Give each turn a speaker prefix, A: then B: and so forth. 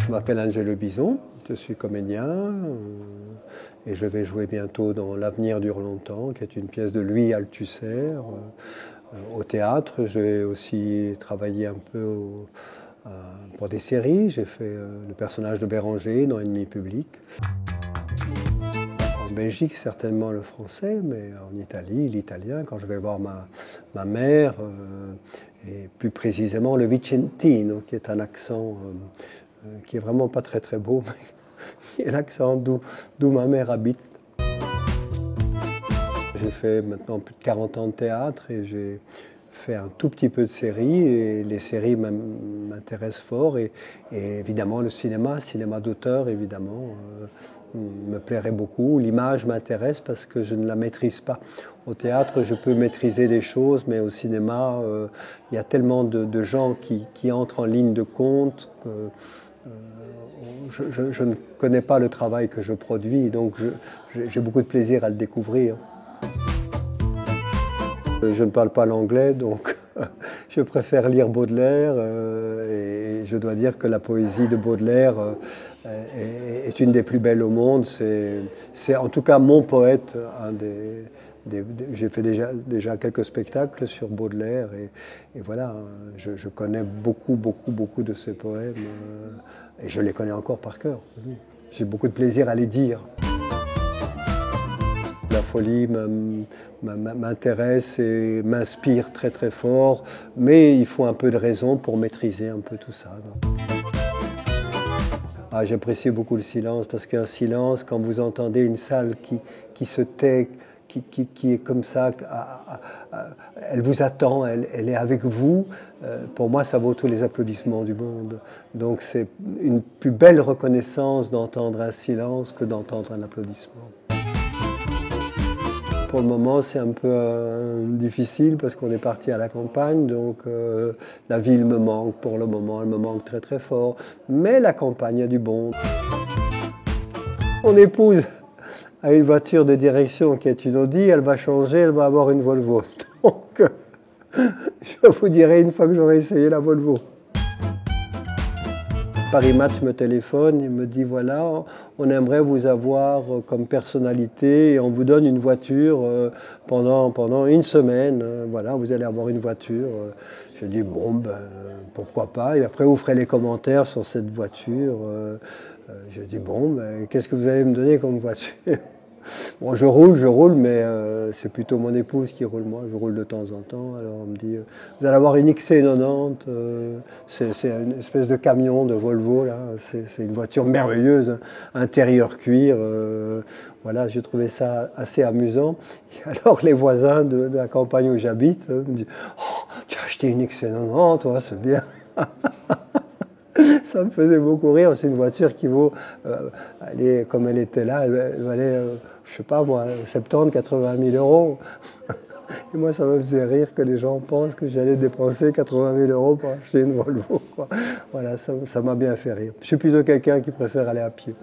A: Je m'appelle Angelo Bison, je suis comédien et je vais jouer bientôt dans L'avenir dure longtemps, qui est une pièce de Louis Althusser au théâtre. J'ai aussi travaillé un peu pour des séries. J'ai fait le personnage de Béranger dans Ennemi public. En Belgique, certainement le français, mais en Italie, l'italien. Quand je vais voir ma mère, et plus précisément le Vicentino, qui est un accent qui est vraiment pas très très beau, mais qui est l'accent d'où ma mère habite. J'ai fait maintenant plus de 40 ans de théâtre et j'ai fait un tout petit peu de séries, et les séries m'intéressent fort, et évidemment le cinéma d'auteur, évidemment, me plairait beaucoup. L'image m'intéresse parce que je ne la maîtrise pas. Au théâtre, je peux maîtriser des choses, mais au cinéma, il y a tellement de gens qui entrent en ligne de compte que je ne connais pas le travail que je produis, donc j'ai beaucoup de plaisir à le découvrir. Je ne parle pas l'anglais, donc je préfère lire Baudelaire, et je dois dire que la poésie de Baudelaire est une des plus belles au monde. C'est en tout cas mon poète. J'ai fait déjà quelques spectacles sur Baudelaire, et voilà, je connais beaucoup de ses poèmes, et je les connais encore par cœur. J'ai beaucoup de plaisir à les dire. La folie m'intéresse et m'inspire très très fort, mais il faut un peu de raison pour maîtriser un peu tout ça. J'apprécie beaucoup le silence, parce qu'un silence, quand vous entendez une salle qui se tait, qui est comme ça, elle vous attend, elle est avec vous, pour moi ça vaut tous les applaudissements du monde. Donc c'est une plus belle reconnaissance d'entendre un silence que d'entendre un applaudissement. Pour le moment, c'est un peu difficile parce qu'on est parti à la campagne, donc la ville me manque pour le moment, elle me manque très très fort, mais la campagne a du bon. Mon épouse a une voiture de direction qui est une Audi, elle va changer, elle va avoir une Volvo. Donc, je vous dirai une fois que j'aurai essayé la Volvo. Paris Match me téléphone, il me dit voilà, on aimerait vous avoir comme personnalité et on vous donne une voiture pendant une semaine. Voilà, vous allez avoir une voiture. Je dis bon, pourquoi pas. Et après, vous ferez les commentaires sur cette voiture. Je dis bon, qu'est-ce que vous allez me donner comme voiture? Bon, je roule, mais c'est plutôt mon épouse qui roule. Moi, je roule de temps en temps. Alors on me dit, vous allez avoir une XC90, c'est une espèce de camion de Volvo, là. C'est une voiture merveilleuse, intérieur cuir. Voilà, j'ai trouvé ça assez amusant. Et alors les voisins de la campagne où j'habite me disent, oh, tu as acheté une XC90, toi, c'est bien. Ça me faisait beaucoup rire. C'est une voiture qui vaut, comme elle était là, elle valait, je sais pas moi, 70 80 000 euros. Et moi, ça me faisait rire que les gens pensent que j'allais dépenser 80 000 euros pour acheter une Volvo, quoi. Voilà, ça m'a bien fait rire. Je suis plutôt quelqu'un qui préfère aller à pied.